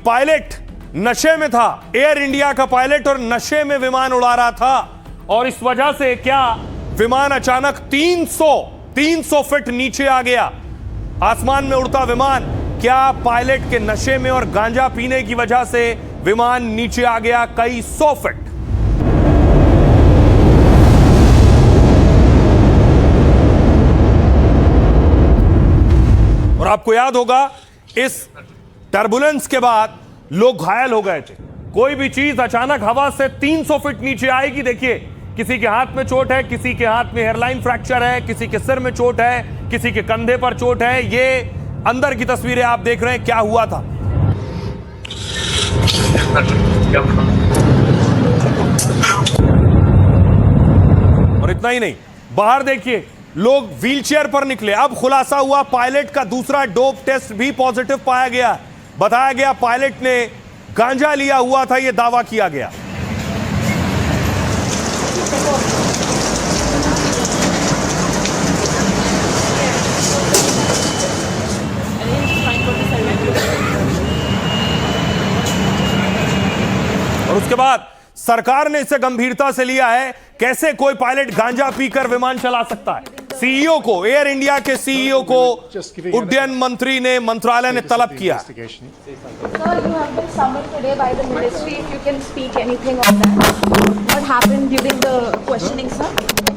Pilot नशे में था, एयर इंडिया का पायलट, और नशे में विमान उड़ा रहा था, और इस वजह से क्या विमान अचानक 300 फीट नीचे आ गया। आसमान में उड़ता विमान, क्या पायलट के नशे में और गांजा पीने की वजह से विमान नीचे आ गया कई 100 फीट। और आपको याद होगा इस टर्बुलेंस के बाद लोग घायल हो गए थे। कोई भी चीज अचानक हवा से 300 फीट नीचे आएगी, देखिए किसी के हाथ में चोट है, किसी के हाथ में हेयरलाइन फ्रैक्चर है, किसी के सिर में चोट है, किसी के कंधे पर चोट है। ये अंदर की तस्वीरें आप देख रहे हैं क्या हुआ था। और इतना ही नहीं, बाहर देखिए लोग व्हीलचेयर पर निकले। अब खुलासा हुआ पायलट का दूसरा डोप टेस्ट भी पॉजिटिव पाया गया। बताया गया पायलट ने गांजा लिया हुआ था, यह दावा किया गया। और उसके बाद सरकार ने इसे गंभीरता से लिया है। कैसे कोई पायलट गांजा पीकर विमान चला सकता है? सीईओ को, एयर इंडिया के सीईओ को उड्डयन मंत्री ने, मंत्रालय ने तलब किया।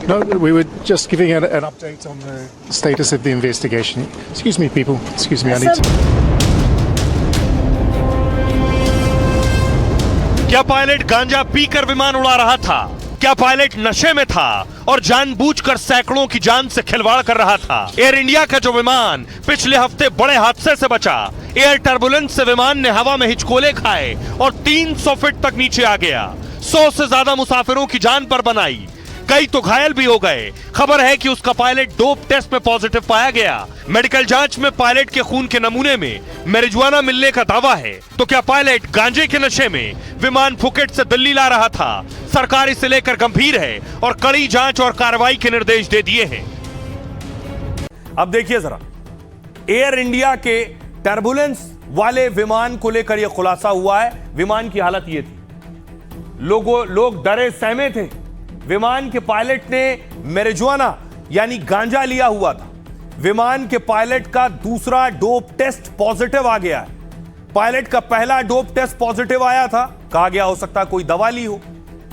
No, we were just giving an update on the status of the investigation. Excuse me, people. Excuse me, I need to... क्या पायलट गांजा पीकर विमान उड़ा रहा था? क्या पायलट नशे में था और जानबूझकर सैकड़ों की जान से खिलवाड़ कर रहा था? एयर इंडिया का जो विमान पिछले हफ्ते बड़े हादसे से बचा, एयर टर्बुलेंस से विमान ने हवा में हिचकोले खाए और 300 फीट तक नीचे आ गया। 100 से ज्यादा मुसाफिरों की जान पर बनाई, कई तो घायल भी हो गए। खबर है कि उसका पायलट डोप टेस्ट में पॉजिटिव पाया गया। मेडिकल जांच में पायलट के खून के नमूने में मैरिजुआना मिलने का दावा है। तो क्या पायलट गांजे के नशे में विमान फुकेट से दिल्ली ला रहा था? सरकार इसे लेकर गंभीर है और कड़ी जांच और कार्रवाई के निर्देश दे दिए हैं। अब देखिए जरा, एयर इंडिया के टर्बुलेंस वाले विमान को लेकर यह खुलासा हुआ है। विमान की हालत यह थी, लोग डरे सहमे थे। विमान के पायलट ने मैरिजुआना यानी गांजा लिया हुआ था। विमान के पायलट का दूसरा डोप टेस्ट पॉजिटिव आ गया है। पायलट का पहला डोप टेस्ट पॉजिटिव आया था, कहा गया हो सकता है कोई दवा ली हो,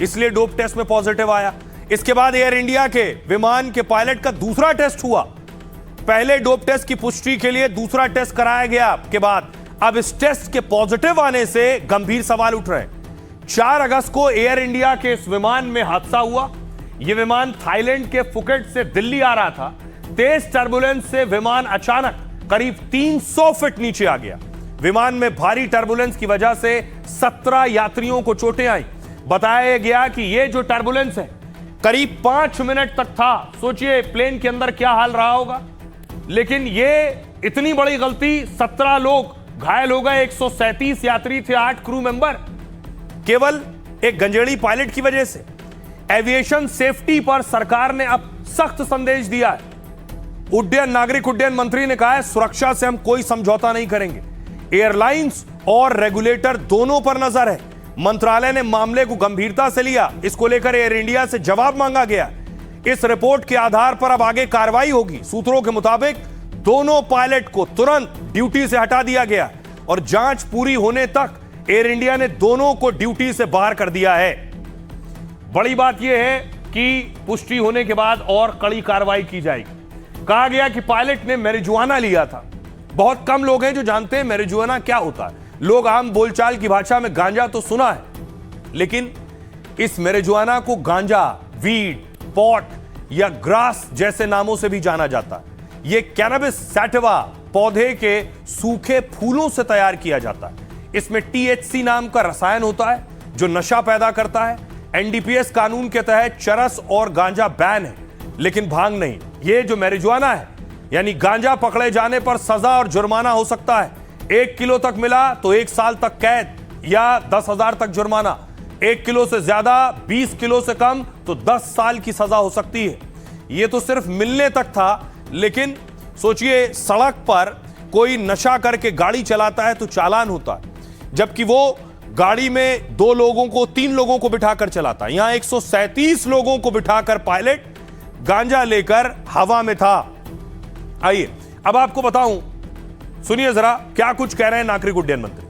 इसलिए डोप टेस्ट में पॉजिटिव आया। इसके बाद एयर इंडिया के विमान के पायलट का दूसरा टेस्ट हुआ। पहले डोप टेस्ट की पुष्टि के लिए दूसरा टेस्ट कराया गया के बाद अब इस टेस्ट के पॉजिटिव आने से गंभीर सवाल उठ रहे हैं। 4 अगस्त को एयर इंडिया के इस विमान में हादसा हुआ। यह विमान थाईलैंड के फुकेट से दिल्ली आ रहा था। तेज टर्बुलेंस से विमान अचानक करीब 300 फीट नीचे आ गया। विमान में भारी टर्बुलेंस की वजह से 17 यात्रियों को चोटें आई। बताया गया कि यह जो टर्बुलेंस है करीब 5 मिनट तक था। सोचिए प्लेन के अंदर क्या हाल रहा होगा। लेकिन यह इतनी बड़ी गलती, 17 लोग घायल हो गए, 137 यात्री थे, 8 क्रू मेंबर, केवल एक गंजेड़ी पायलट की वजह से। एविएशन सेफ्टी पर सरकार ने अब सख्त संदेश दिया है। नागरिक उड्डयन मंत्री ने कहा है सुरक्षा से हम कोई समझौता नहीं करेंगे। एयरलाइंस और रेगुलेटर दोनों पर नजर है। मंत्रालय ने मामले को गंभीरता से लिया। इसको लेकर एयर इंडिया से जवाब मांगा गया। इस रिपोर्ट के आधार पर अब आगे कार्रवाई होगी। सूत्रों के मुताबिक दोनों पायलट को तुरंत ड्यूटी से हटा दिया गया और जांच पूरी होने तक एयर इंडिया ने दोनों को ड्यूटी से बाहर कर दिया है। बड़ी बात यह है कि पुष्टि होने के बाद और कड़ी कार्रवाई की जाएगी। कहा गया कि पायलट ने मैरिजुआना लिया था। बहुत कम लोग हैं जो जानते हैं मैरिजुआना क्या होता है। लोग आम बोलचाल की भाषा में गांजा तो सुना है, लेकिन इस मैरिजुआना को गांजा, वीड, पॉट या ग्रास जैसे नामों से भी जाना जाता है। यह कैनबिस सैटिवा पौधे के सूखे फूलों से तैयार किया जाता है। इसमें THC नाम का रसायन होता है जो नशा पैदा करता है। NDPS कानून के तहत चरस और गांजा बैन है, लेकिन भांग नहीं। यह जो मैरिजुआना है यानी गांजा पकड़े जाने पर सजा और जुर्माना हो सकता है। 1 किलो तक मिला तो 1 साल तक कैद या 10,000 तक जुर्माना। 1 किलो से ज्यादा, 20 किलो से कम तो 10 साल की सजा हो सकती है। यह तो सिर्फ मिलने तक था, लेकिन सोचिए सड़क पर कोई नशा करके गाड़ी चलाता है तो चालान होता है। जबकि वो गाड़ी में 2 लोगों को 3 लोगों को बिठाकर चलाता। यहां 137 लोगों को बिठाकर पायलट गांजा लेकर हवा में था। आइए अब आपको बताऊं, सुनिए जरा क्या कुछ कह रहे हैं नागरिक उड्डयन मंत्री।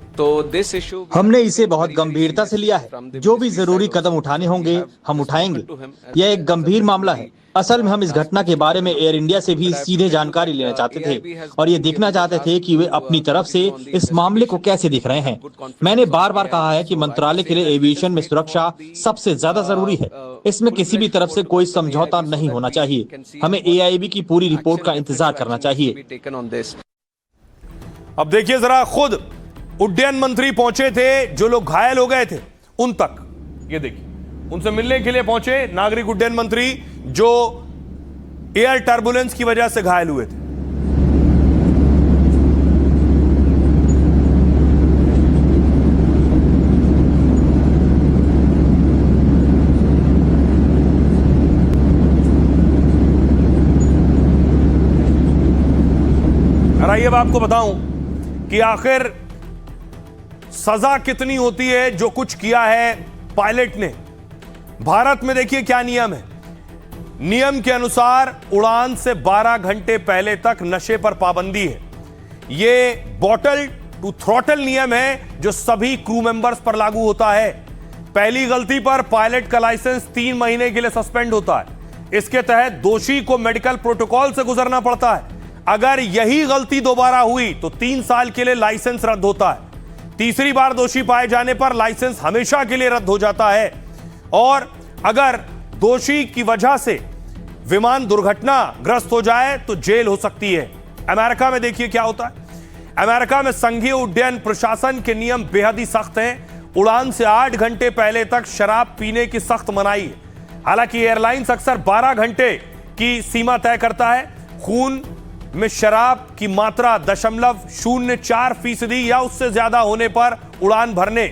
हमने इसे बहुत गंभीरता से लिया है। जो भी जरूरी कदम उठाने होंगे हम उठाएंगे। यह एक गंभीर मामला है। असल में हम इस घटना के बारे में एयर इंडिया से भी सीधे जानकारी लेना चाहते थे और ये देखना चाहते थे कि वे अपनी तरफ से इस मामले को कैसे देख रहे हैं। मैंने बार बार कहा है कि मंत्रालय के लिए एविएशन में सुरक्षा सबसे ज्यादा जरूरी है। इसमें किसी भी तरफ से कोई समझौता नहीं होना चाहिए। हमें AIAB की पूरी रिपोर्ट का इंतजार करना चाहिए। अब देखिए जरा, खुद उड्डयन मंत्री पहुंचे थे, जो लोग घायल हो गए थे उन तक, ये देखिए, उनसे मिलने के लिए पहुंचे नागरिक उड्डयन मंत्री जो एयर टर्बुलेंस की वजह से घायल हुए थे। और आइए अब आपको बताऊं कि आखिर सजा कितनी होती है जो कुछ किया है पायलट ने। भारत में देखिए क्या नियम है। नियम के अनुसार उड़ान से 12 घंटे पहले तक नशे पर पाबंदी है। यह बॉटल टू थ्रॉटल नियम है जो सभी क्रू मेंबर्स पर लागू होता है। पहली गलती पर पायलट का लाइसेंस 3 महीने के लिए सस्पेंड होता है। इसके तहत दोषी को मेडिकल प्रोटोकॉल से गुजरना पड़ता है। अगर यही गलती दोबारा हुई तो 3 साल के लिए लाइसेंस रद्द होता है। तीसरी बार दोषी पाए जाने पर लाइसेंस हमेशा के लिए रद्द हो जाता है। और अगर दोषी की वजह से विमान दुर्घटना ग्रस्त हो जाए तो जेल हो सकती है। अमेरिका में देखिए क्या होता है। अमेरिका में संघीय उड्डयन प्रशासन के नियम बेहद ही सख्त हैं। उड़ान से 8 घंटे पहले तक शराब पीने की सख्त मनाही है। हालांकि एयरलाइंस अक्सर 12 घंटे की सीमा तय करता है। खून में शराब की मात्रा 0.04% या उससे ज्यादा होने पर उड़ान भरने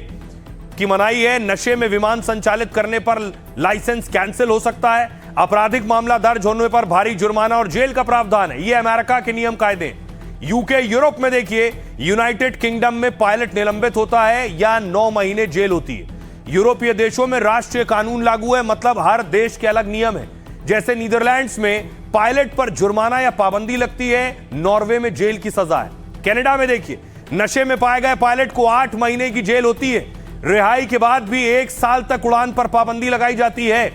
की मनाही है। नशे में विमान संचालित करने पर लाइसेंस कैंसिल हो सकता है। आपराधिक मामला दर्ज होने पर भारी जुर्माना और जेल का प्रावधान है। ये अमेरिका के नियम कायदे। यूके यूरोप में देखिए, यूनाइटेड किंगडम में पायलट निलंबित होता है या 9 महीने जेल होती है। यूरोपीय देशों में राष्ट्रीय कानून लागू है, मतलब हर देश के अलग नियम है। जैसे नीदरलैंड्स में पायलट पर जुर्माना या पाबंदी लगती है, नॉर्वे में जेल की सजा है। कनाडा में देखिए, नशे में पाए गए पायलट को 8 महीने की जेल होती है। रिहाई के बाद भी 1 साल तक उड़ान पर पाबंदी लगाई जाती है।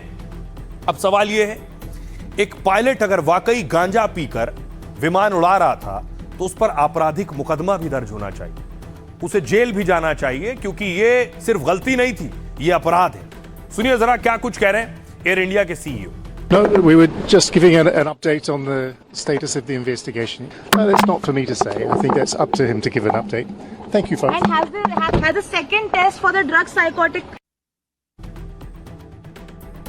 अब सवाल यह है, एक पायलट अगर वाकई गांजा पीकर विमान उड़ा रहा था तो उस पर आपराधिक मुकदमा भी दर्ज होना चाहिए, उसे जेल भी जाना चाहिए, क्योंकि यह सिर्फ गलती नहीं थी, यह अपराध है। सुनिए जरा क्या कुछ कह रहे हैं एयर इंडिया के CEO। No, we were just giving an update on the status of the investigation. That's not for me to say. I think that's up to him to give an update. Thank you, folks. And has the second test for the drug psychotic